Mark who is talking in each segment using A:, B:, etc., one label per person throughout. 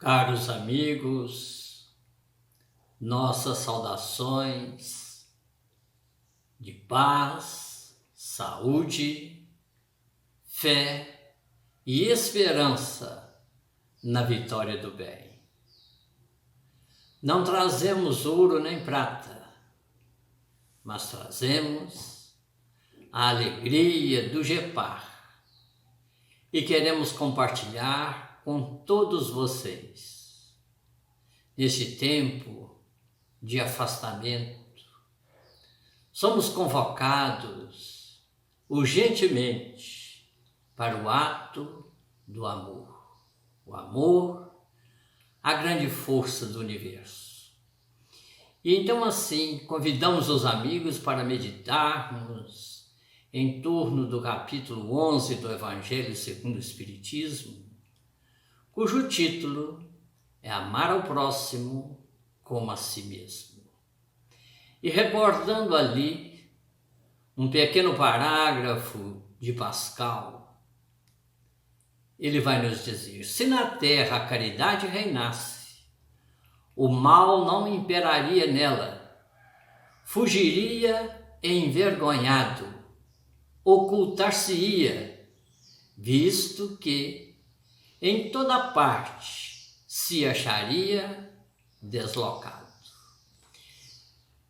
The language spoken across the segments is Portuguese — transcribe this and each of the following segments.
A: Caros amigos, nossas saudações de paz, saúde, fé e esperança na vitória do bem. Não trazemos ouro nem prata, mas trazemos a alegria do Gepar e queremos compartilhar com todos vocês. Neste tempo de afastamento, somos convocados urgentemente para o ato do amor. O amor, a grande força do universo. E então assim, convidamos os amigos para meditarmos em torno do capítulo 11 do Evangelho segundo o Espiritismo, cujo título é Amar ao próximo como a si mesmo. E recordando ali um pequeno parágrafo de Pascal, ele vai nos dizer: se na terra a caridade reinasse, o mal não imperaria nela, fugiria envergonhado, ocultar-se-ia, visto que em toda parte se acharia deslocado.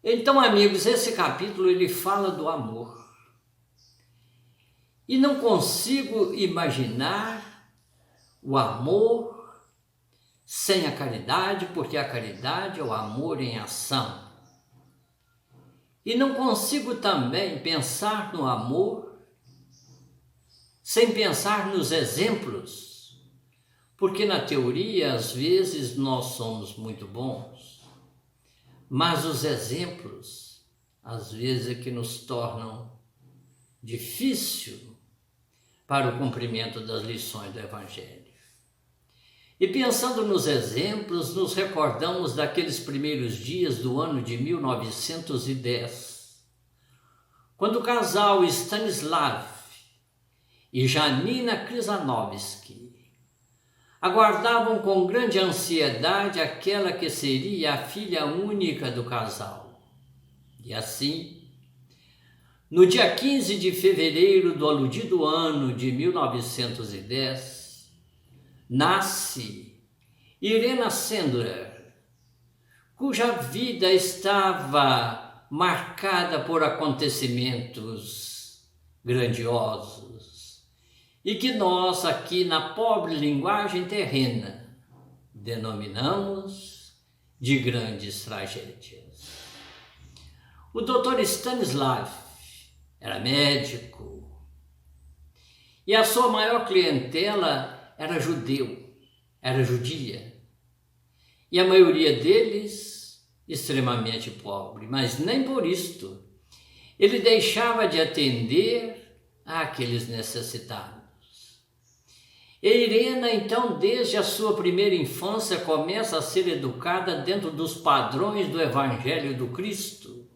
A: Então, amigos, esse capítulo ele fala do amor. E não consigo imaginar o amor sem a caridade, porque a caridade é o amor em ação. E não consigo também pensar no amor sem pensar nos exemplos, porque na teoria, às vezes, nós somos muito bons, mas os exemplos, às vezes, é que nos tornam difícil para o cumprimento das lições do Evangelho. E pensando nos exemplos, nos recordamos daqueles primeiros dias do ano de 1910, quando o casal Stanislav e Janina Krzanovski aguardavam com grande ansiedade aquela que seria a filha única do casal. E assim, no dia 15 de fevereiro do aludido ano de 1910, nasce Irena Sendler, cuja vida estava marcada por acontecimentos grandiosos, e que nós aqui na pobre linguagem terrena denominamos de grandes tragédias. O Dr. Stanislav era médico e a sua maior clientela era judia, e a maioria deles extremamente pobre, mas nem por isto ele deixava de atender àqueles necessitados. E Irena, então, desde a sua primeira infância, começa a ser educada dentro dos padrões do Evangelho do Cristo.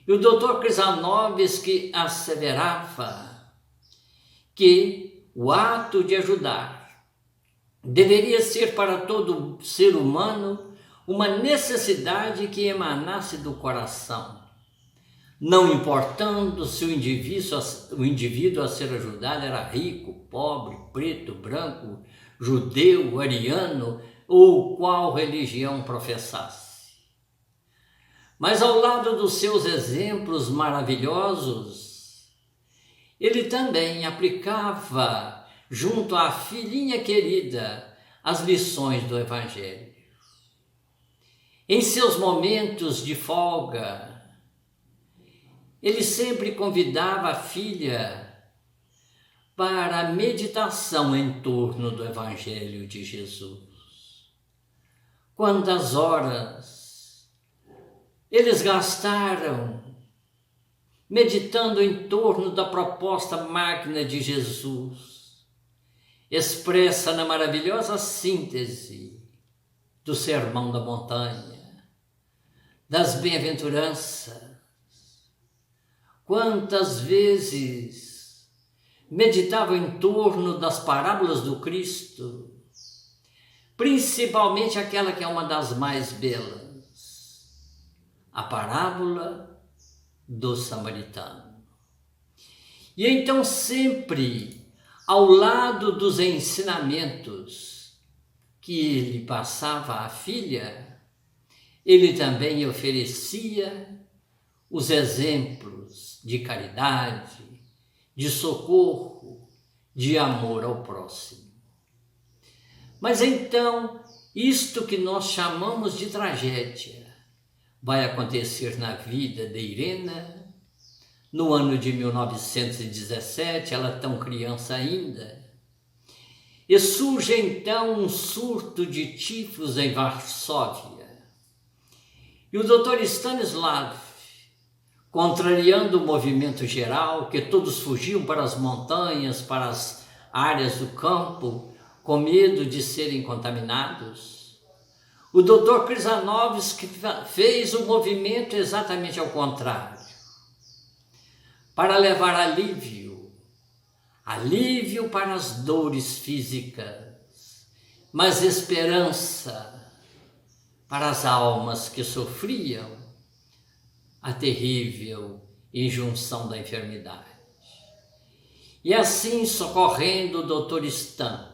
A: E o Dr. Krzanovski asseverava que o ato de ajudar deveria ser para todo ser humano uma necessidade que emanasse do coração, não importando se o indivíduo a ser ajudado era rico, pobre, preto, branco, judeu, ariano ou qual religião professasse. Mas ao lado dos seus exemplos maravilhosos, ele também aplicava junto à filhinha querida as lições do Evangelho. Em seus momentos de folga, ele sempre convidava a filha para a meditação em torno do Evangelho de Jesus. Quantas horas eles gastaram meditando em torno da proposta magna de Jesus, expressa na maravilhosa síntese do Sermão da Montanha, das bem-aventuranças. Quantas vezes meditavam em torno das parábolas do Cristo, principalmente aquela que é uma das mais belas, a parábola do samaritano. E então sempre ao lado dos ensinamentos que ele passava à filha, ele também oferecia os exemplos de caridade, de socorro, de amor ao próximo. Mas então, isto que nós chamamos de tragédia vai acontecer na vida de Irena, no ano de 1917, ela tão criança ainda, e surge então um surto de tifos em Varsóvia. E o doutor Stanislav, contrariando o movimento geral, que todos fugiam para as montanhas, para as áreas do campo, com medo de serem contaminados, o doutor Krzanovski fez o movimento exatamente ao contrário, para levar alívio para as dores físicas, mas esperança para as almas que sofriam a terrível injunção da enfermidade. E assim, socorrendo o doutor Stan,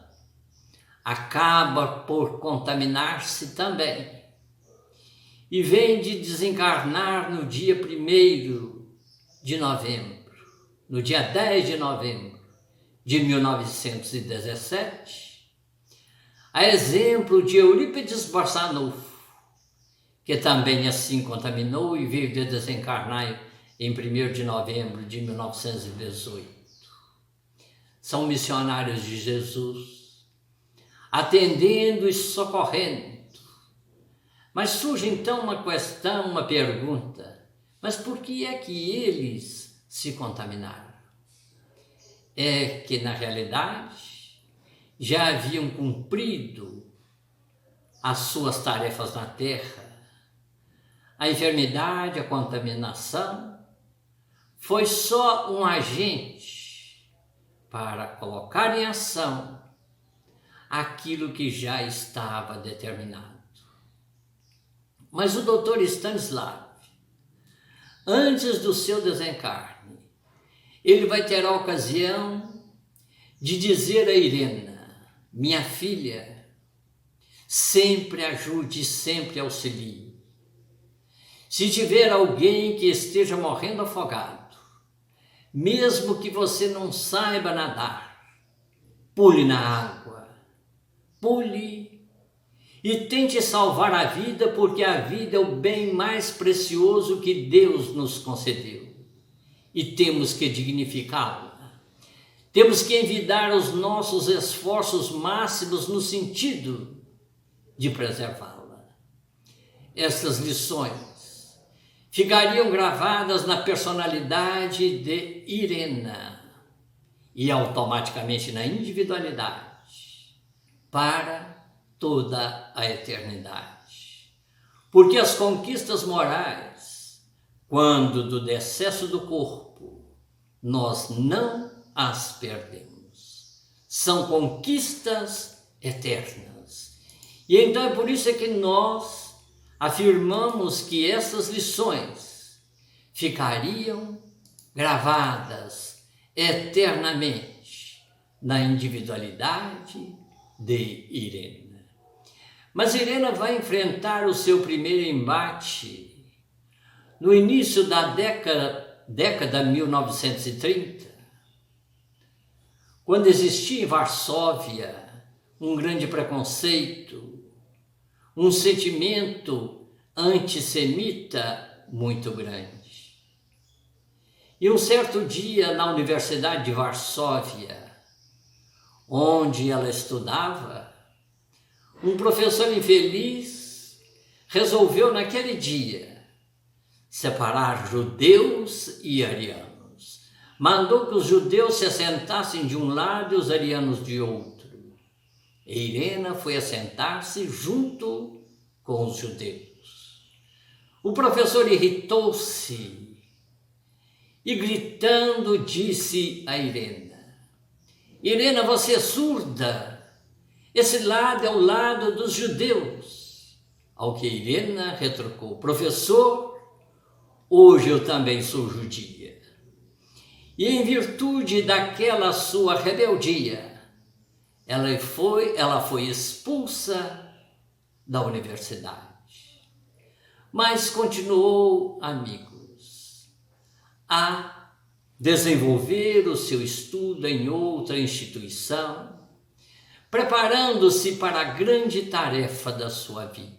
A: acaba por contaminar-se também e vem de desencarnar no dia 1º de novembro, no dia 10 de novembro de 1917, a exemplo de Eurípides Barçanufo, que também assim contaminou e veio de desencarnar em 1º de novembro de 1918. São missionários de Jesus, atendendo e socorrendo. Mas surge então uma questão, uma pergunta: mas por que é que eles se contaminaram? É que na realidade já haviam cumprido as suas tarefas na Terra. A enfermidade, a contaminação, foi só um agente para colocar em ação aquilo que já estava determinado. Mas o doutor Stanislav, antes do seu desencarne, ele vai ter a ocasião de dizer a Irena: minha filha, sempre ajude, sempre auxilie. Se tiver alguém que esteja morrendo afogado, mesmo que você não saiba nadar, pule na água, pule e tente salvar a vida, porque a vida é o bem mais precioso que Deus nos concedeu e temos que dignificá-la. Temos que envidar os nossos esforços máximos no sentido de preservá-la. Essas lições ficariam gravadas na personalidade de Irena e automaticamente na individualidade para toda a eternidade. Porque as conquistas morais, quando do decesso do corpo, nós não as perdemos. São conquistas eternas. E então é por isso que nós afirmamos que essas lições ficariam gravadas eternamente na individualidade de Irena. Mas Irena vai enfrentar o seu primeiro embate no início da década 1930, quando existia em Varsóvia um grande preconceito, um sentimento antissemita muito grande. E um certo dia, na Universidade de Varsóvia, onde ela estudava, um professor infeliz resolveu naquele dia separar judeus e arianos. Mandou que os judeus se assentassem de um lado e os arianos de outro. E Irena foi assentar-se junto com os judeus. O professor irritou-se e, gritando, disse a Irena: Irena, você é surda? Esse lado é o lado dos judeus. Ao que Irena retrucou: professor, hoje eu também sou judia. E em virtude daquela sua rebeldia, ela foi expulsa da universidade. Mas continuou, amigos, a desenvolver o seu estudo em outra instituição, preparando-se para a grande tarefa da sua vida.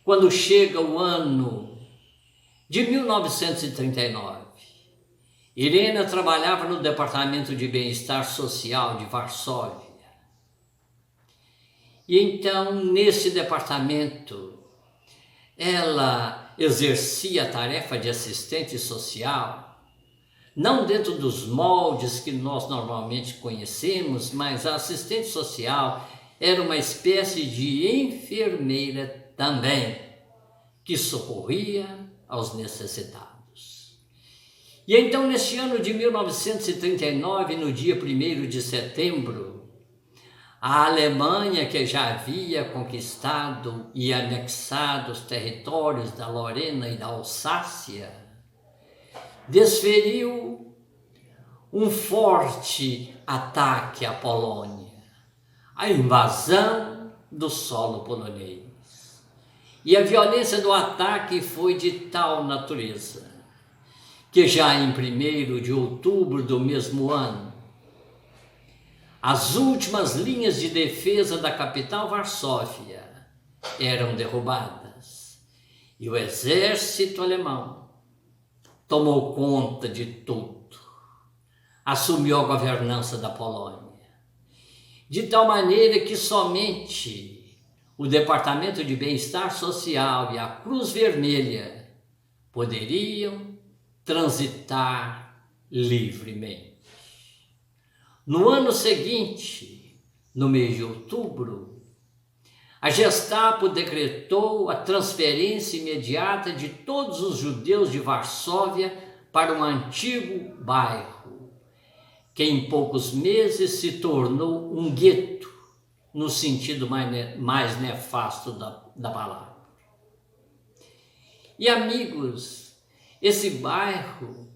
A: Quando chega o ano de 1939, Irena trabalhava no Departamento de Bem-Estar Social de Varsóvia. E então, nesse departamento, ela exercia a tarefa de assistente social, não dentro dos moldes que nós normalmente conhecemos, mas a assistente social era uma espécie de enfermeira também, que socorria aos necessitados. E então, neste ano de 1939, no dia 1º de setembro, a Alemanha, que já havia conquistado e anexado os territórios da Lorena e da Alsácia, desferiu um forte ataque à Polônia, a invasão do solo polonês. E a violência do ataque foi de tal natureza que já em 1º de outubro do mesmo ano, as últimas linhas de defesa da capital Varsóvia eram derrubadas e o exército alemão tomou conta de tudo, assumiu a governança da Polônia, de tal maneira que somente o Departamento de Bem-Estar Social e a Cruz Vermelha poderiam transitar livremente. No ano seguinte, no mês de outubro, a Gestapo decretou a transferência imediata de todos os judeus de Varsóvia para um antigo bairro, que em poucos meses se tornou um gueto, no sentido mais nefasto da palavra. E amigos, esse bairro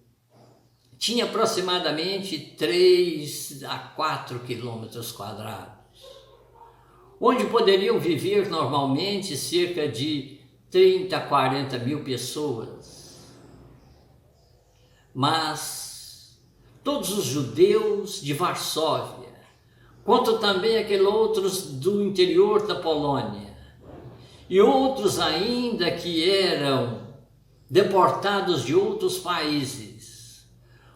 A: tinha aproximadamente 3 a 4 quilômetros quadrados, onde poderiam viver normalmente cerca de 30 a 40 mil pessoas. Mas todos os judeus de Varsóvia, quanto também aqueles outros do interior da Polônia, e outros ainda que eram deportados de outros países,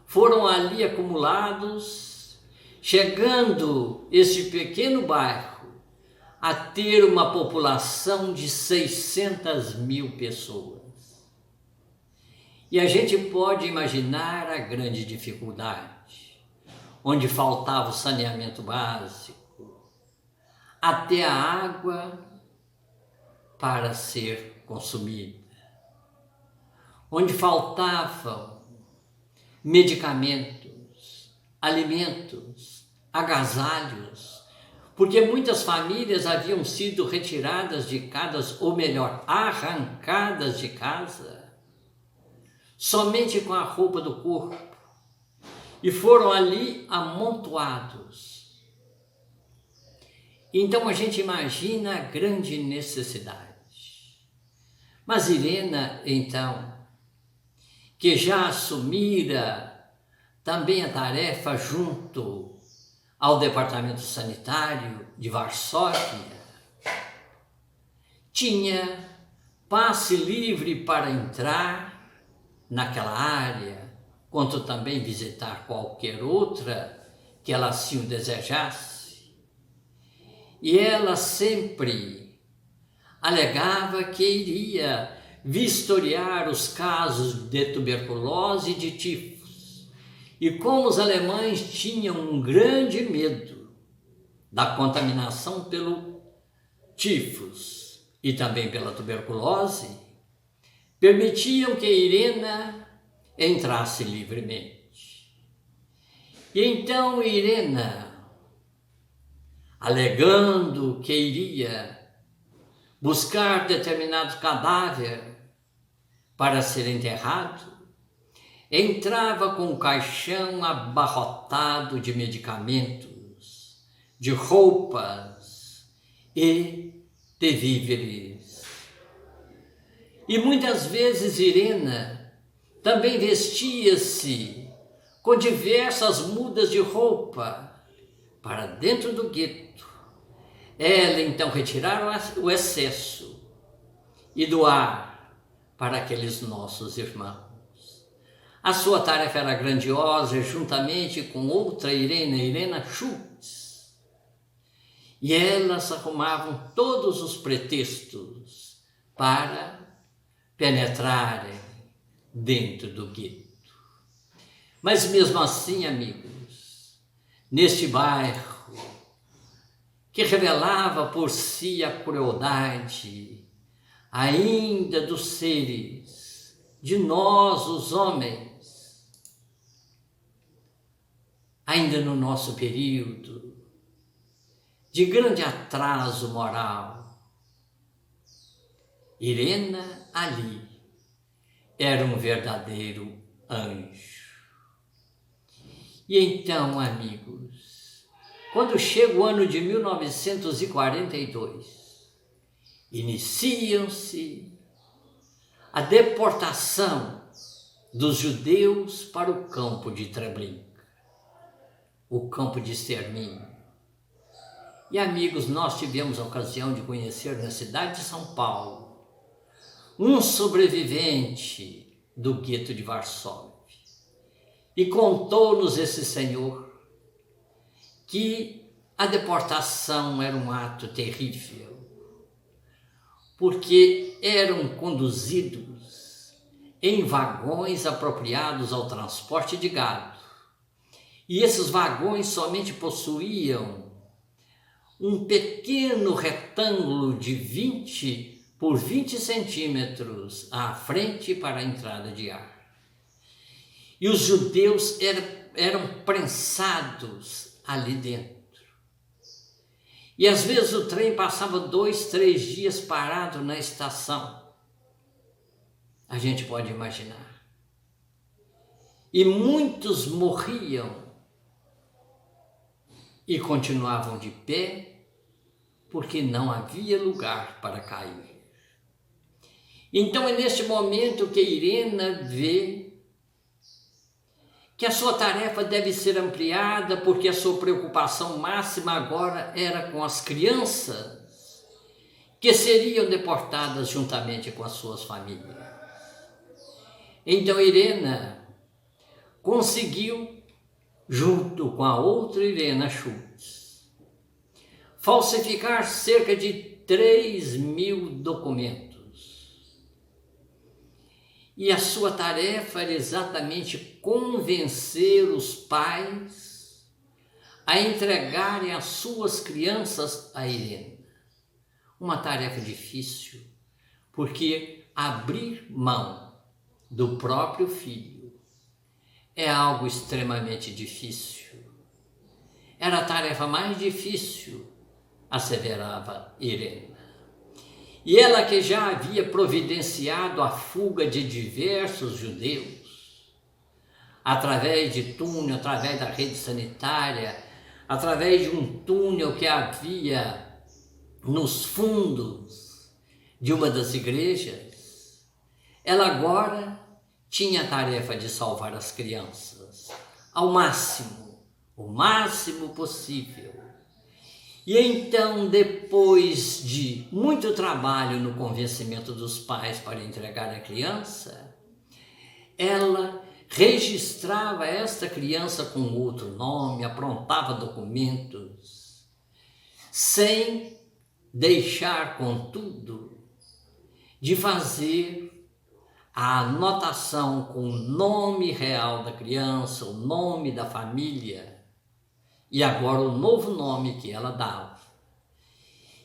A: foram ali acumulados, chegando este pequeno bairro a ter uma população de 600 mil pessoas. E a gente pode imaginar a grande dificuldade, onde faltava o saneamento básico, até a água para ser consumida, onde faltavam medicamentos, alimentos, agasalhos, porque muitas famílias haviam sido retiradas de casas, ou melhor, arrancadas de casa, somente com a roupa do corpo, e foram ali amontoados. Então a gente imagina a grande necessidade. Mas Irena, então, que já assumira também a tarefa junto ao Departamento Sanitário de Varsóvia, tinha passe livre para entrar naquela área, quanto também visitar qualquer outra que ela assim o desejasse. E ela sempre alegava que iria vistoriar os casos de tuberculose e de tifos. E como os alemães tinham um grande medo da contaminação pelo tifos e também pela tuberculose, permitiam que Irena entrasse livremente. E então Irena alegando que iria buscar determinado cadáver para ser enterrado, entrava com o caixão abarrotado de medicamentos, de roupas e de víveres. E muitas vezes Irena também vestia-se com diversas mudas de roupa para dentro do gueto. Ela então retirava o excesso e doar para aqueles nossos irmãos. A sua tarefa era grandiosa, juntamente com outra Irena Schultz. E elas arrumavam todos os pretextos para penetrarem dentro do gueto. Mas mesmo assim, amigos, neste bairro que revelava por si a crueldade ainda dos seres, de nós, os homens, ainda no nosso período de grande atraso moral, Irena ali era um verdadeiro anjo. E então, amigos, quando chega o ano de 1942, iniciam-se a deportação dos judeus para o campo de Treblinka, o campo de extermínio. E, amigos, nós tivemos a ocasião de conhecer na cidade de São Paulo um sobrevivente do gueto de Varsóvia. E contou-nos esse senhor que a deportação era um ato terrível, porque eram conduzidos em vagões apropriados ao transporte de gado. E esses vagões somente possuíam um pequeno retângulo de 20 por 20 centímetros à frente para a entrada de ar. E os judeus eram prensados ali dentro. E às vezes o trem passava 2, 3 dias parado na estação. A gente pode imaginar. E muitos morriam e continuavam de pé, porque não havia lugar para cair. Então é neste momento que Irena vê que a sua tarefa deve ser ampliada, porque a sua preocupação máxima agora era com as crianças que seriam deportadas juntamente com as suas famílias. Então Irena conseguiu, junto com a outra Irena Schultz, falsificar cerca de 3.000 documentos. E a sua tarefa era exatamente convencer os pais a entregarem as suas crianças a Irena. Uma tarefa difícil, porque abrir mão do próprio filho é algo extremamente difícil. Era a tarefa mais difícil, asseverava Irena. E ela que já havia providenciado a fuga de diversos judeus, através de túnel, através da rede sanitária, através de um túnel que havia nos fundos de uma das igrejas, ela agora tinha a tarefa de salvar as crianças ao máximo, o máximo possível. E então, depois de muito trabalho no convencimento dos pais para entregar a criança, ela registrava esta criança com outro nome, aprontava documentos, sem deixar, contudo, de fazer a anotação com o nome real da criança, o nome da família, e agora o novo nome que ela dava.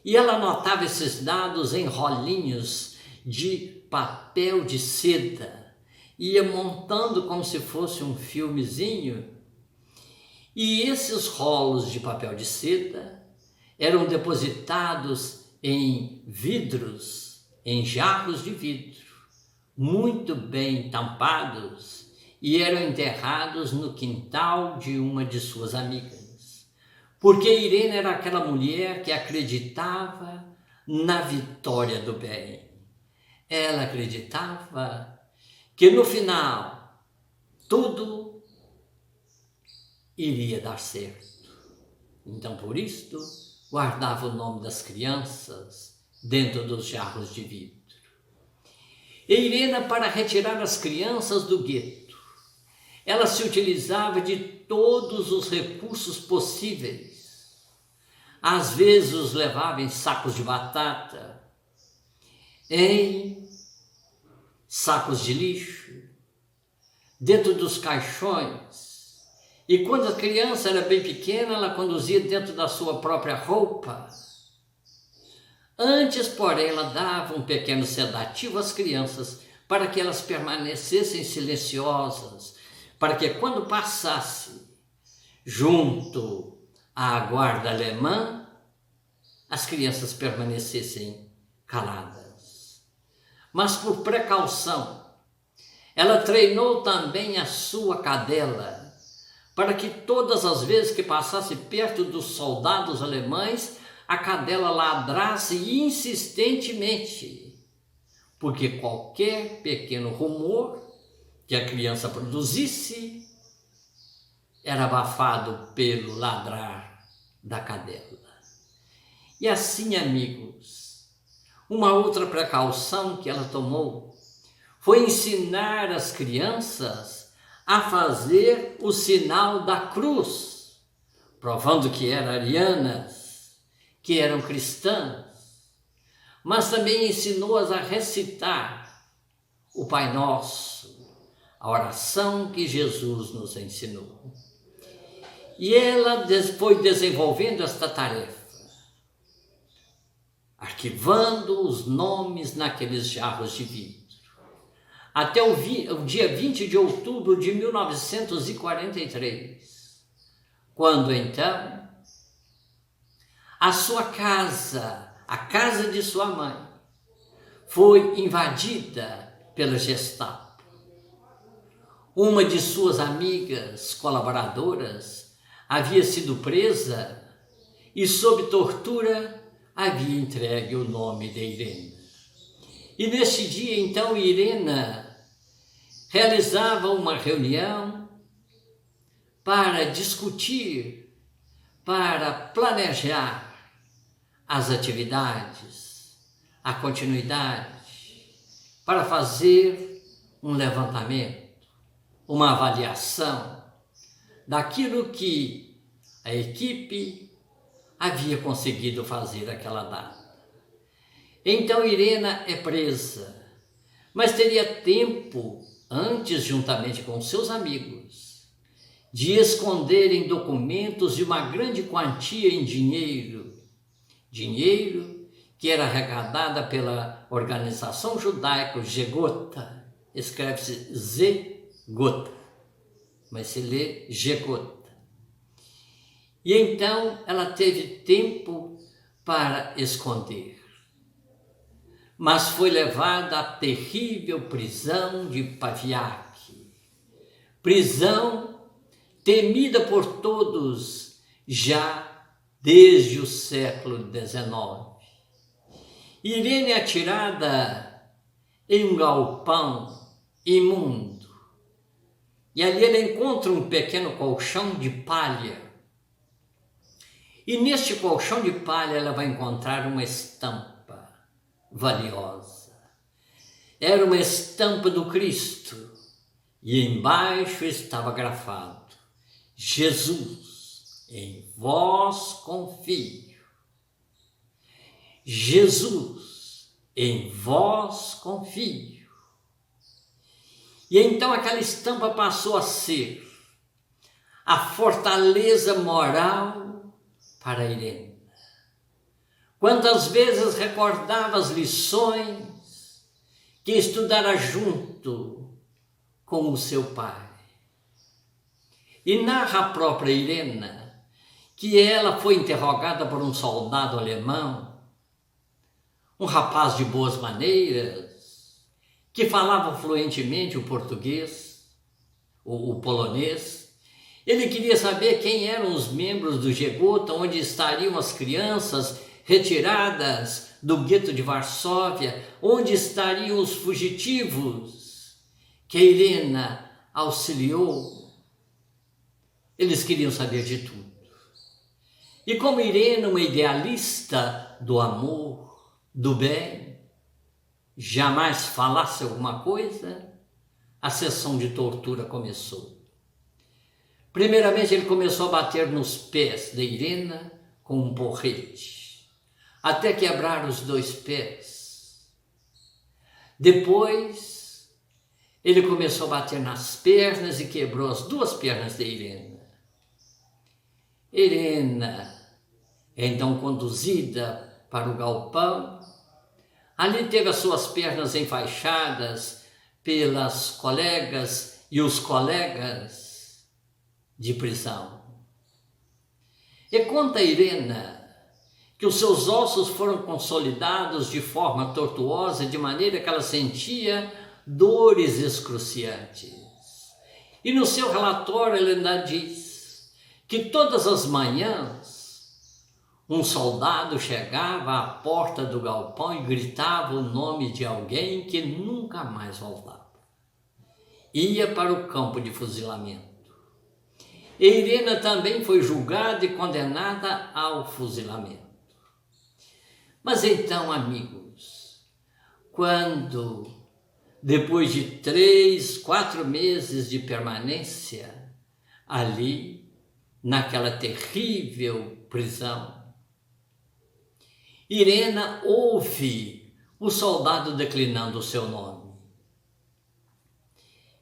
A: E ela anotava esses dados em rolinhos de papel de seda, ia montando como se fosse um filmezinho, e esses rolos de papel de seda eram depositados em vidros, em jarros de vidro, muito bem tampados, e eram enterrados no quintal de uma de suas amigas. Porque Irene era aquela mulher que acreditava na vitória do bem. Ela acreditava que no final tudo iria dar certo. Então, por isto, guardava o nome das crianças dentro dos jarros de vidro. E Irene, para retirar as crianças do gueto, ela se utilizava de todos os recursos possíveis. Às vezes os levava em sacos de batata, em sacos de lixo, dentro dos caixões. E quando a criança era bem pequena, ela conduzia dentro da sua própria roupa. Antes, porém, ela dava um pequeno sedativo às crianças para que elas permanecessem silenciosas, para que quando passasse junto à guarda alemã, as crianças permanecessem caladas. Mas por precaução, ela treinou também a sua cadela, para que todas as vezes que passasse perto dos soldados alemães, a cadela ladrasse insistentemente, porque qualquer pequeno rumor que a criança produzisse era abafado pelo ladrar da cadela. E assim, amigos, uma outra precaução que ela tomou foi ensinar as crianças a fazer o sinal da cruz, provando que eram arianas, que eram cristãs, mas também ensinou-as a recitar o Pai Nosso, a oração que Jesus nos ensinou. E ela foi desenvolvendo esta tarefa, arquivando os nomes naqueles jarros de vidro, até o dia 20 de outubro de 1943, quando então a sua casa, a casa de sua mãe, foi invadida pela Gestapo. Uma de suas amigas colaboradoras havia sido presa e, sob tortura, havia entregue o nome de Irene. E neste dia, então, Irene realizava uma reunião para discutir, para planejar as atividades, a continuidade, para fazer um levantamento, uma avaliação daquilo que a equipe havia conseguido fazer aquela data. Então Irene é presa, mas teria tempo antes, juntamente com seus amigos, de esconderem documentos de uma grande quantia em dinheiro que era arrecadada pela organização judaica Zegota, escreve-se Zegota, mas se lê Zegota. E então ela teve tempo para esconder, mas foi levada à terrível prisão de Paviak, prisão temida por todos já desde o século XIX. Irene é atirada em um galpão imundo, e ali ela encontra um pequeno colchão de palha. E neste colchão de palha ela vai encontrar uma estampa valiosa. Era uma estampa do Cristo, e embaixo estava grafado: Jesus, em vós confio. Jesus, em vós confio. E então aquela estampa passou a ser a fortaleza moral para Irene. Quantas vezes recordava as lições que estudara junto com o seu pai. E narra a própria Irene que ela foi interrogada por um soldado alemão, um rapaz de boas maneiras, que falava fluentemente o português, o polonês. Ele queria saber quem eram os membros do Gegota, onde estariam as crianças retiradas do gueto de Varsóvia, onde estariam os fugitivos que a Irena auxiliou. Eles queriam saber de tudo. E como Irena, uma idealista do amor, do bem, jamais falasse alguma coisa, a sessão de tortura começou. Primeiramente, ele começou a bater nos pés de Irena com um porrete, até quebrar os 2 pés. Depois, ele começou a bater nas pernas e quebrou as 2 pernas de Irena. Irena, então conduzida para o galpão, ali teve as suas pernas enfaixadas pelas colegas e os colegas de prisão. E conta a Irena que os seus ossos foram consolidados de forma tortuosa, de maneira que ela sentia dores excruciantes. E no seu relatório ela ainda diz que todas as manhãs um soldado chegava à porta do galpão e gritava o nome de alguém que nunca mais voltava. Ia para o campo de fuzilamento. E Irena também foi julgada e condenada ao fuzilamento. Mas então, amigos, quando, depois de 3, 4 meses de permanência ali, naquela terrível prisão, Irena ouve o soldado declinando o seu nome.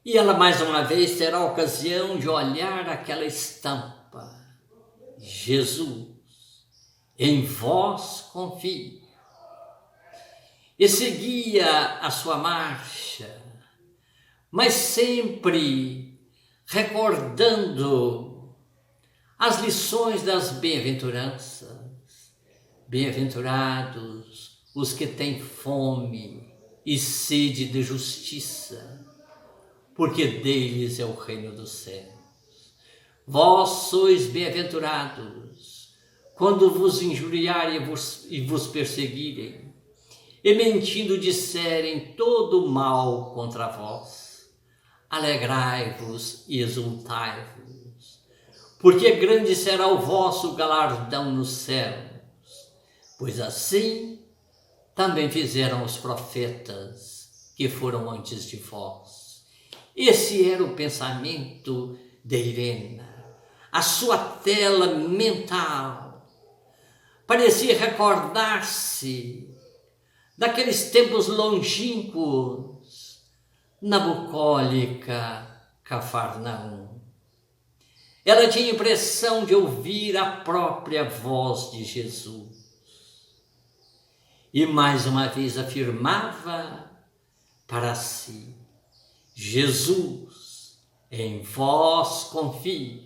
A: E ela mais uma vez terá a ocasião de olhar aquela estampa: Jesus, em vós confio. E seguia a sua marcha, mas sempre recordando as lições das bem-aventuranças. Bem-aventurados os que têm fome e sede de justiça, porque deles é o reino dos céus. Vós sois bem-aventurados quando vos injuriarem e vos perseguirem, e mentindo disserem todo mal contra vós. Alegrai-vos e exultai-vos, porque grande será o vosso galardão nos céus, pois assim também fizeram os profetas que foram antes de vós. Esse era o pensamento de Irena, a sua tela mental. Parecia recordar-se daqueles tempos longínquos na bucólica Cafarnaum. Ela tinha a impressão de ouvir a própria voz de Jesus. E mais uma vez afirmava para si: Jesus, em vós confio.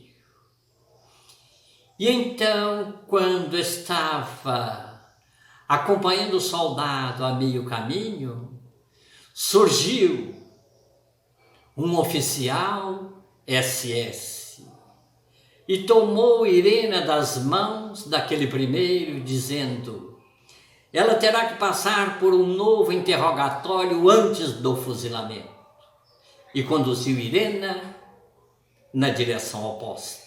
A: E então, quando estava acompanhando o soldado a meio caminho, surgiu um oficial SS e tomou Irena das mãos daquele primeiro, dizendo: ela terá que passar por um novo interrogatório antes do fuzilamento. E conduziu Irena na direção oposta.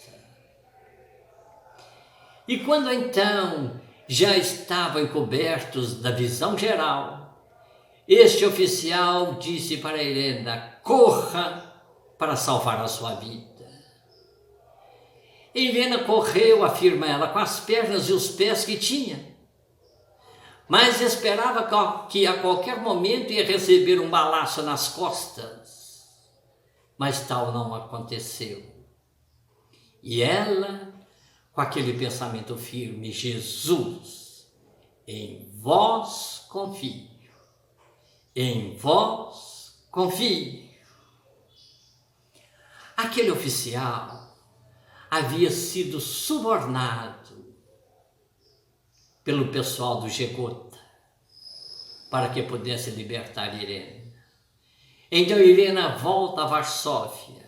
A: E quando então já estavam encobertos da visão geral, este oficial disse para Irena: corra para salvar a sua vida. Irena correu, afirma ela, com as pernas e os pés que tinha, mas esperava que a qualquer momento ia receber um balaço nas costas. Mas tal não aconteceu. E ela, com aquele pensamento firme: Jesus, em vós confio, em vós confio. Aquele oficial, havia sido subornado pelo pessoal do Gegota para que pudesse libertar Irena. Então Irena volta a Varsóvia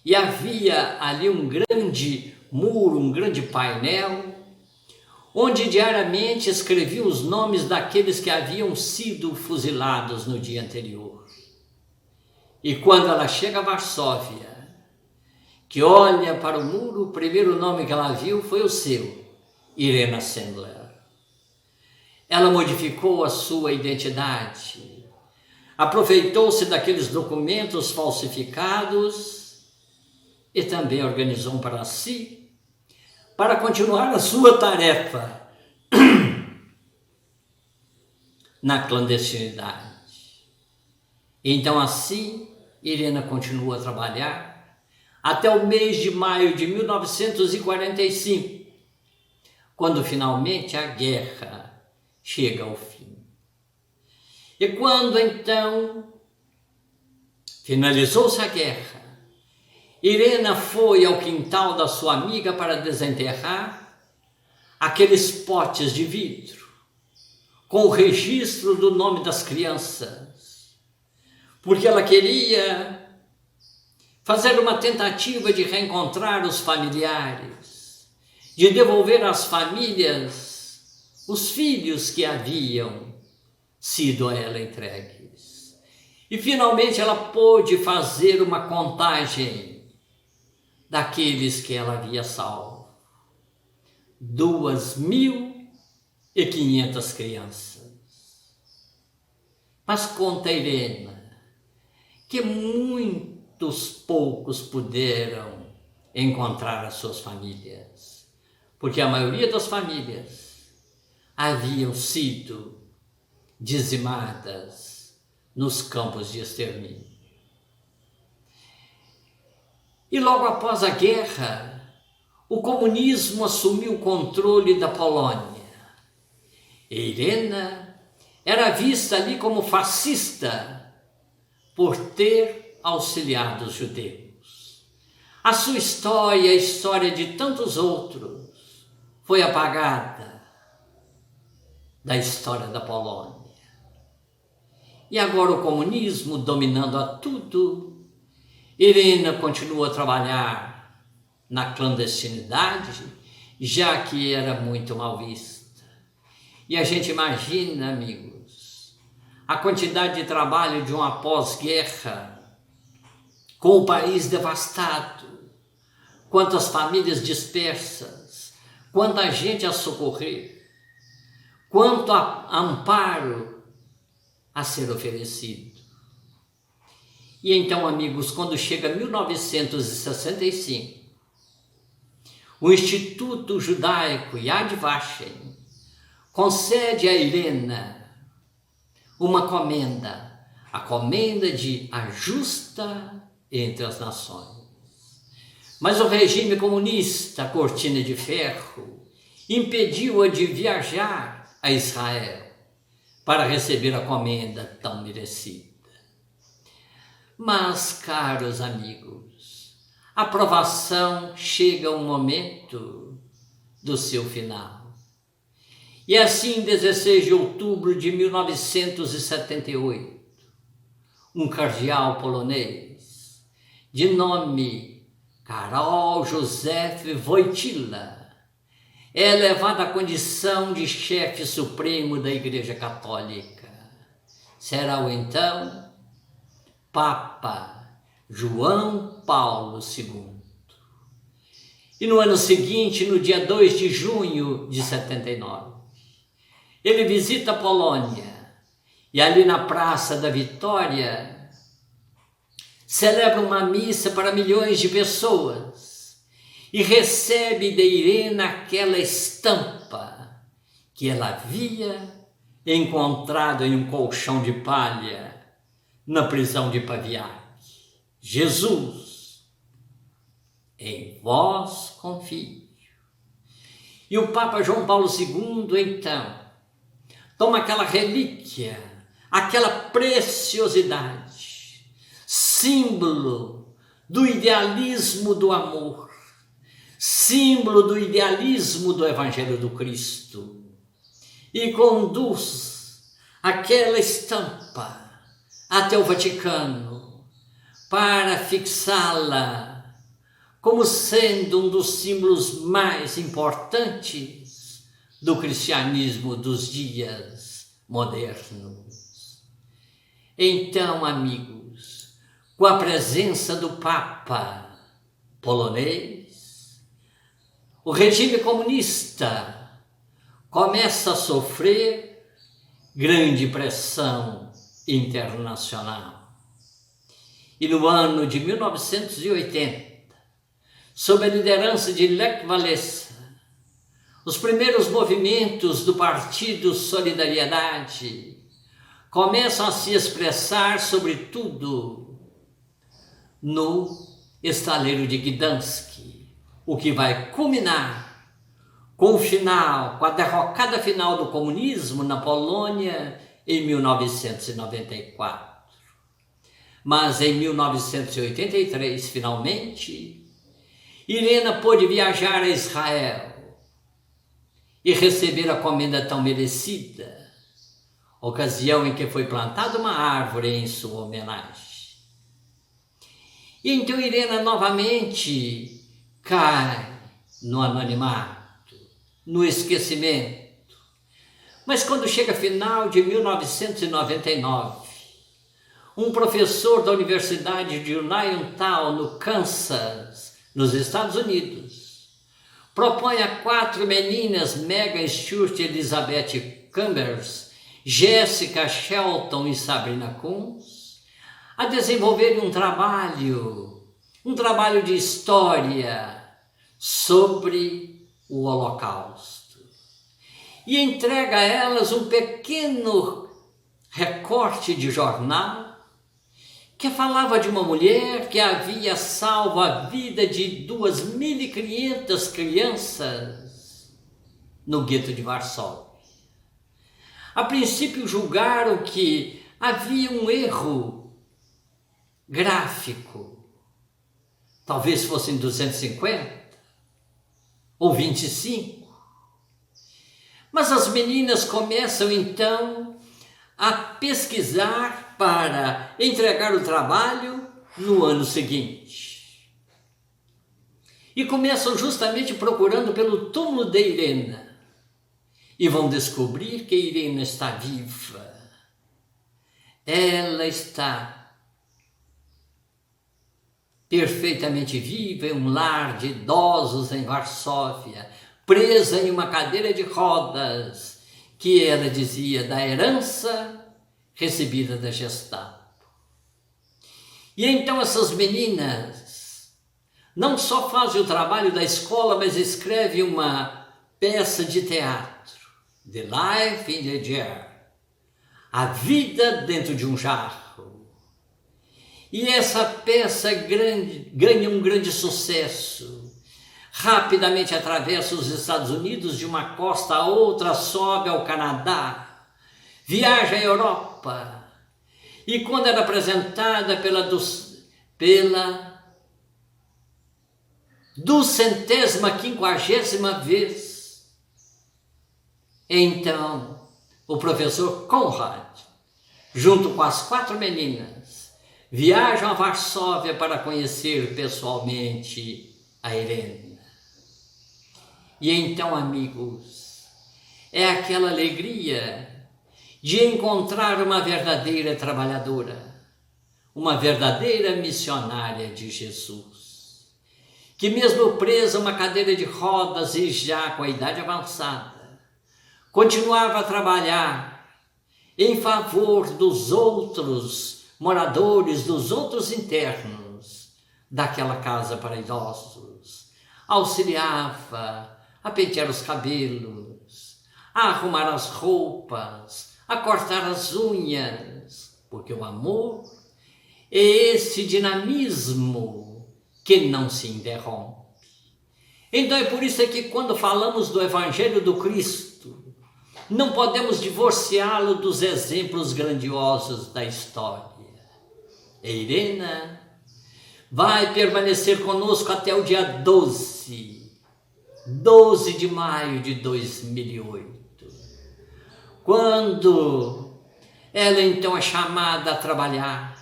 A: e havia ali um grande muro, um grande painel, onde diariamente escrevia os nomes daqueles que haviam sido fuzilados no dia anterior. E quando ela chega a Varsóvia, que olha para o muro, o primeiro nome que ela viu foi o seu, Irena Sendler. Ela modificou a sua identidade, aproveitou-se daqueles documentos falsificados e também organizou para si, para continuar a sua tarefa na clandestinidade. Então assim, Irena continua a trabalhar até o mês de maio de 1945, quando finalmente a guerra chega ao fim. E quando então finalizou-se a guerra, Irena foi ao quintal da sua amiga para desenterrar aqueles potes de vidro com o registro do nome das crianças, porque ela queria fazer uma tentativa de reencontrar os familiares, de devolver às famílias os filhos que haviam sido a ela entregues. E finalmente ela pôde fazer uma contagem daqueles que ela havia salvo. 2.500 crianças. Mas conta Irena que muitos poucos puderam encontrar as suas famílias, porque a maioria das famílias haviam sido dizimadas nos campos de extermínio. E logo após a guerra, o comunismo assumiu o controle da Polônia. E Irena era vista ali como fascista por ter auxiliado os judeus. A sua história, a história de tantos outros, foi apagada da história da Polônia. E agora o comunismo dominando a tudo, Irena continua a trabalhar na clandestinidade, já que era muito mal vista. E a gente imagina, amigos, a quantidade de trabalho de uma pós-guerra, com o país devastado, quantas famílias dispersas, quanta gente a socorrer, quanto amparo a ser oferecido. E então, amigos, quando chega 1965, o Instituto Judaico Yad Vashem concede a Irena uma comenda, a comenda de A Justa entre as Nações. Mas o regime comunista, cortina de ferro, impediu-a de viajar a Israel para receber a comenda tão merecida. Mas, caros amigos, a provação chega ao momento do seu final. E assim, 16 de outubro de 1978, um cardeal polonês, de nome Karol Józef Wojtyła, é elevado à condição de chefe supremo da Igreja Católica. Será o então Papa João Paulo II. E no ano seguinte, no dia 2 de junho de 79, ele visita a Polônia e ali na Praça da Vitória celebra uma missa para milhões de pessoas e recebe de Irena aquela estampa que ela havia encontrado em um colchão de palha na prisão de Paviak. Jesus, em vós confio. E o Papa João Paulo II, então, toma aquela relíquia, aquela preciosidade, símbolo do idealismo do amor, símbolo do idealismo do Evangelho do Cristo, e conduz aquela estampa até o Vaticano para fixá-la como sendo um dos símbolos mais importantes do cristianismo dos dias modernos. Então, amigos, com a presença do Papa polonês, o regime comunista começa a sofrer grande pressão internacional. E no ano de 1980, sob a liderança de Lech Walesa, os primeiros movimentos do Partido Solidariedade começam a se expressar, sobretudo, no estaleiro de Gdansk, o que vai culminar com o final, com a derrocada final do comunismo na Polônia em 1994. Mas em 1983, finalmente, Irena pôde viajar a Israel e receber a comenda tão merecida, ocasião em que foi plantada uma árvore em sua homenagem. E então Irena novamente cai no anonimato, no esquecimento. Mas quando chega final de 1999, um professor da Universidade de Uniontown, no Kansas, nos Estados Unidos, propõe a 4 meninas, Megan Stewart, Elizabeth Chambers, Jessica Shelton e Sabrina Kunz, a desenvolverem um trabalho de história sobre o Holocausto. E entrega a elas um pequeno recorte de jornal que falava de uma mulher que havia salvo a vida de 2.500 crianças no gueto de Varsóvia. A princípio julgaram que havia um erro gráfico, talvez fossem 250 ou 25. Mas as meninas começam então a pesquisar para entregar o trabalho no ano seguinte. E começam justamente procurando pelo túmulo de Irena. E vão descobrir que Irena está viva. Ela está perfeitamente viva em um lar de idosos em Varsóvia, presa em uma cadeira de rodas, que ela dizia da herança recebida da Gestapo. E então essas meninas não só fazem o trabalho da escola, mas escrevem uma peça de teatro, The Life in the Jar, a vida dentro de um jarro. E essa peça ganha um grande sucesso. Rapidamente atravessa os Estados Unidos de uma costa a outra, sobe ao Canadá, viaja à Europa, e quando era apresentada pela 250ª vez, então o professor Conrad, junto com as 4 meninas, viajam a Varsóvia para conhecer pessoalmente a Irena. E então, amigos, é aquela alegria de encontrar uma verdadeira trabalhadora, uma verdadeira missionária de Jesus, que mesmo presa a uma cadeira de rodas e já com a idade avançada, continuava a trabalhar em favor dos outros moradores, dos outros internos daquela casa para idosos, auxiliava a pentear os cabelos, a arrumar as roupas, a cortar as unhas, porque o amor é esse dinamismo que não se interrompe. Então é por isso que quando falamos do Evangelho do Cristo, não podemos divorciá-lo dos exemplos grandiosos da história. Irena vai permanecer conosco até o dia 12, 12 de maio de 2008, quando ela então é chamada a trabalhar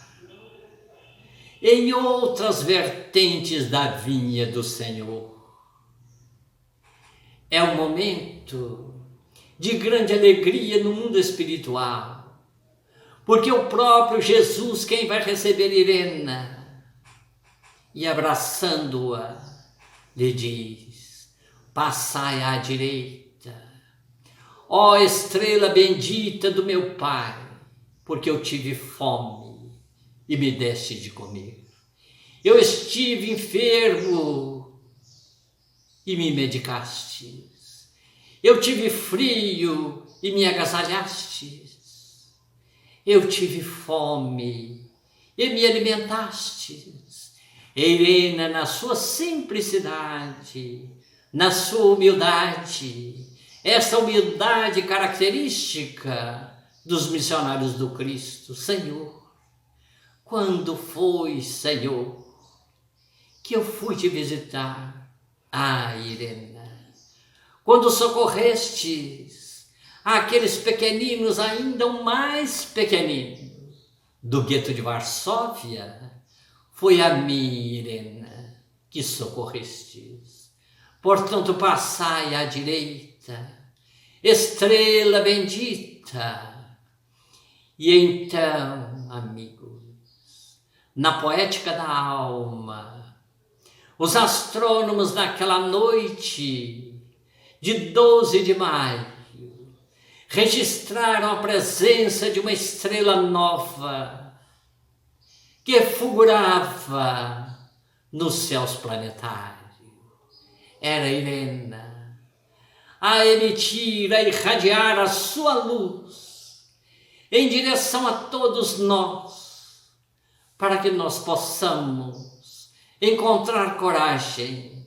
A: em outras vertentes da vinha do Senhor. É um momento de grande alegria no mundo espiritual, porque o próprio Jesus quem vai receber Irena e abraçando-a lhe diz: passai à direita, ó estrela bendita do meu Pai, porque eu tive fome e me deste de comer. Eu estive enfermo e me medicastes. Eu tive frio e me agasalhastes. Eu tive fome e me alimentastes. Irena, na sua simplicidade, na sua humildade, essa humildade característica dos missionários do Cristo. Senhor, quando foi, Senhor, que eu fui te visitar? Ah, Irena, quando socorrestes aqueles pequeninos, ainda mais pequeninos, do gueto de Varsóvia, foi a mim, Irena, que socorrestes. Portanto, passai à direita, estrela bendita. E então, amigos, na poética da alma, os astrônomos naquela noite de 12 de maio registraram a presença de uma estrela nova que fulgurava nos céus planetários. Era Irena a emitir, a irradiar a sua luz em direção a todos nós, para que nós possamos encontrar coragem,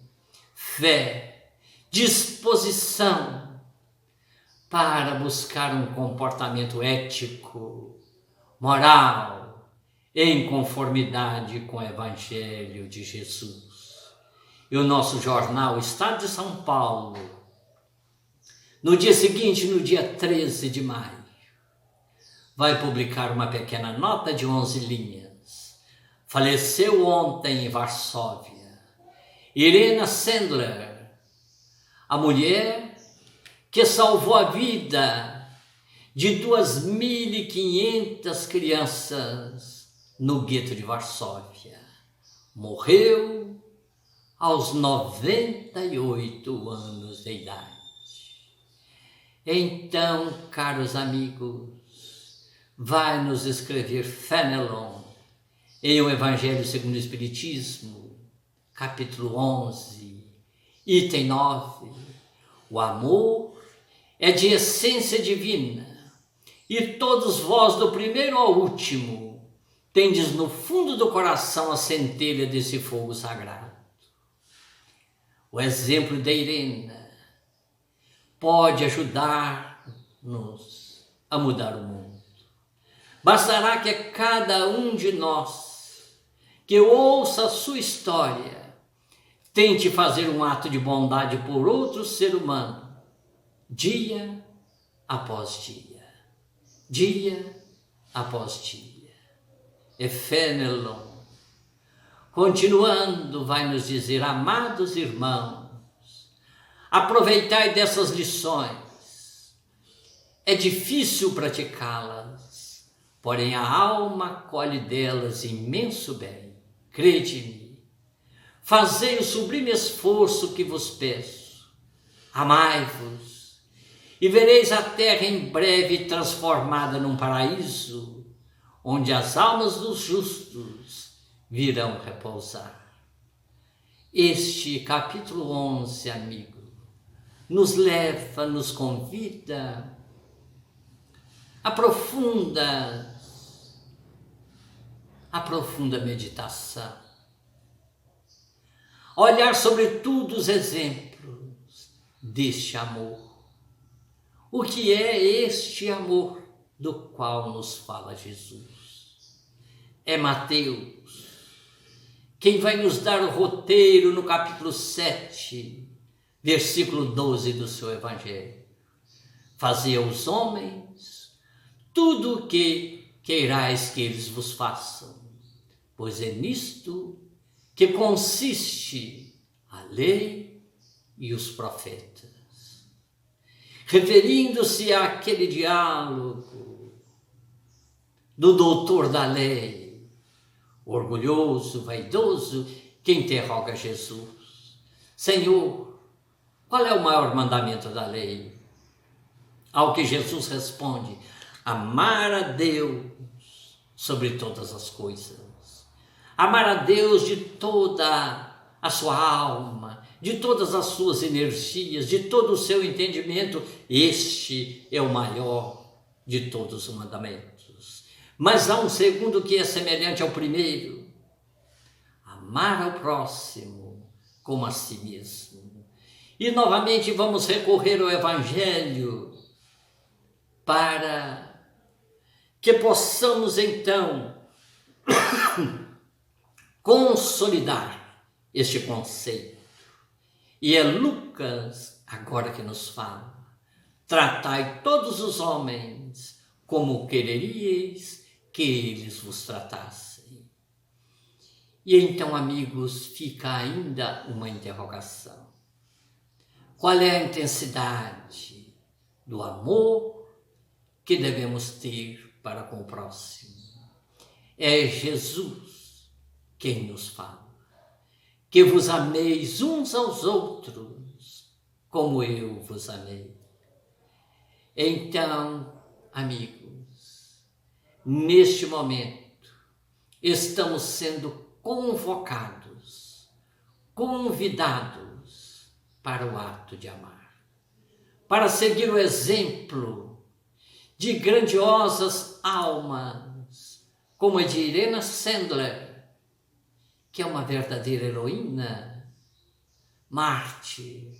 A: fé, disposição para buscar um comportamento ético, moral, em conformidade com o Evangelho de Jesus. E o nosso jornal Estado de São Paulo, no dia seguinte, no dia 13 de maio, vai publicar uma pequena nota de 11 linhas. Faleceu ontem em Varsóvia Irena Sendler, a mulher que salvou a vida de 2.500 crianças no gueto de Varsóvia. Morreu aos 98 anos de idade. Então, caros amigos, vai nos escrever Fenelon em O Evangelho segundo o Espiritismo, capítulo 11, item 9. O amor é de essência divina, e todos vós, do primeiro ao último, tendes no fundo do coração a centelha desse fogo sagrado. O exemplo de Irena pode ajudar-nos a mudar o mundo. Bastará que cada um de nós que ouça a sua história tente fazer um ato de bondade por outro ser humano, dia após dia, dia após dia. E Fenelon, continuando, vai nos dizer: amados irmãos, aproveitai dessas lições. É difícil praticá-las, porém a alma colhe delas imenso bem. Crede-me, fazei o sublime esforço que vos peço. Amai-vos, e vereis a terra em breve transformada num paraíso, onde as almas dos justos virão repousar. Este capítulo 11, amigo, nos leva, nos convida a profunda meditação, olhar sobretudo os exemplos deste amor. O que é este amor do qual nos fala Jesus? É Mateus quem vai nos dar o roteiro no capítulo 7, versículo 12 do seu Evangelho. Fazei aos homens tudo o que queirais que eles vos façam, pois é nisto que consiste a lei e os profetas. Referindo-se àquele diálogo do doutor da lei, orgulhoso, vaidoso, que interroga Jesus: Senhor, qual é o maior mandamento da lei? Ao que Jesus responde: amar a Deus sobre todas as coisas. Amar a Deus de toda a sua alma, de todas as suas energias, de todo o seu entendimento. Este é o maior de todos os mandamentos. Mas há um segundo que é semelhante ao primeiro: amar ao próximo como a si mesmo. E novamente vamos recorrer ao Evangelho para que possamos então consolidar este conceito. E é Lucas agora que nos fala: tratai todos os homens como quereríeis que eles vos tratassem. E então, amigos, fica ainda uma interrogação: qual é a intensidade do amor que devemos ter para com o próximo? É Jesus quem nos fala: que vos ameis uns aos outros como eu vos amei. Então, amigos, neste momento estamos sendo convocados, convidados para o ato de amar, para seguir o exemplo de grandiosas almas, como a de Irena Sandler, que é uma verdadeira heroína, mártir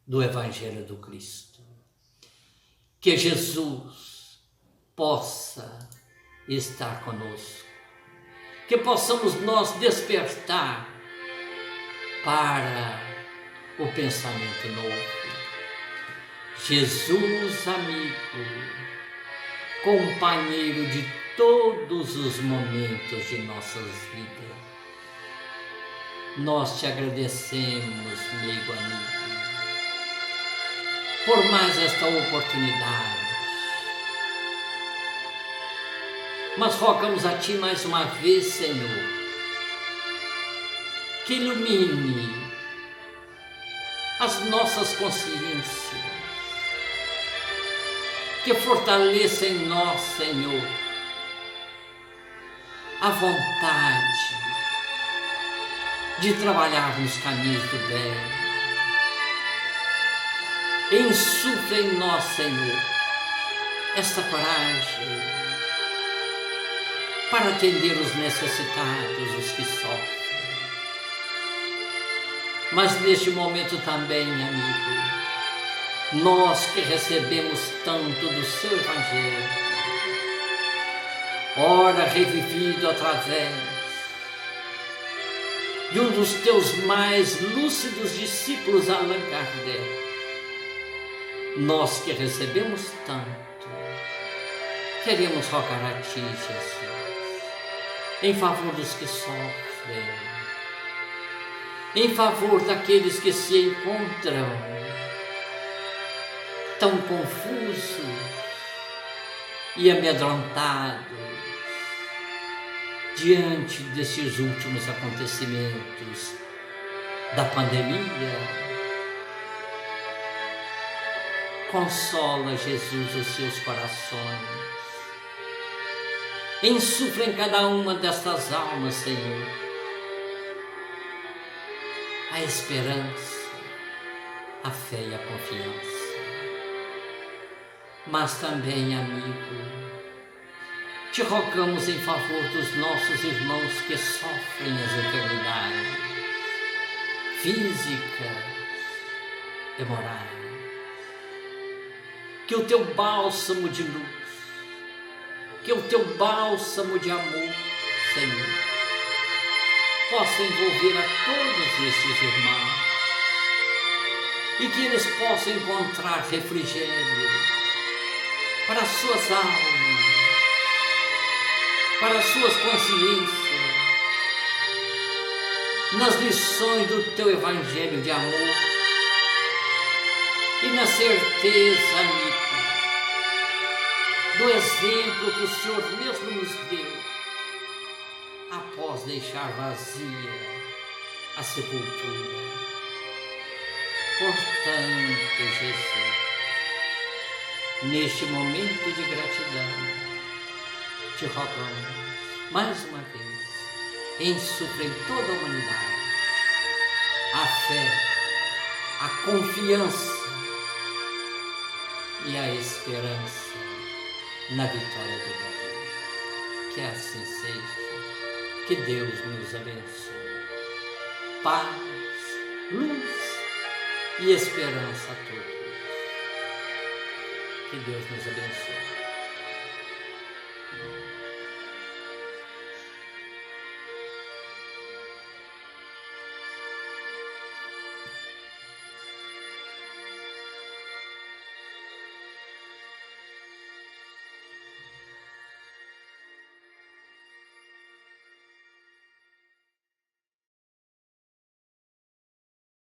A: do Evangelho do Cristo. Que Jesus possa estar conosco, que possamos nós despertar para o pensamento novo. Jesus, amigo, companheiro de todos os momentos de nossas vidas, nós te agradecemos, amigo, por mais esta oportunidade. Mas rogamos a Ti mais uma vez, Senhor, que ilumine as nossas consciências, que fortaleça em nós, Senhor, a vontade de trabalhar nos caminhos do bem. Insufla em nós, Senhor, esta coragem para atender os necessitados, os que sofrem. Mas neste momento também, amigo, nós que recebemos tanto do seu Evangelho, ora revivido através de um dos teus mais lúcidos discípulos, Allan Kardec, nós que recebemos tanto, queremos rogar a Ti, Jesus, em favor dos que sofrem, em favor daqueles que se encontram tão confusos e amedrontados diante desses últimos acontecimentos da pandemia. Consola, Jesus, os seus corações. Insufla em cada uma destas almas, Senhor, a esperança, a fé e a confiança. Mas também, amigo, te rogamos em favor dos nossos irmãos que sofrem as enfermidades físicas e morais. Que o teu bálsamo de luz, que o teu bálsamo de amor, Senhor, possa envolver a todos esses irmãos, e que eles possam encontrar refrigério para as suas almas, para as suas consciências, nas lições do teu evangelho de amor e na certeza, amigo, do exemplo que o Senhor mesmo nos deu após deixar vazia a sepultura. Portanto, Jesus, neste momento de gratidão, te rogamos, mais uma vez, ensufla em toda a humanidade a fé, a confiança e a esperança na vitória do bem. Que assim seja. Que Deus nos abençoe. Paz, luz e esperança a todos. Que Deus nos abençoe.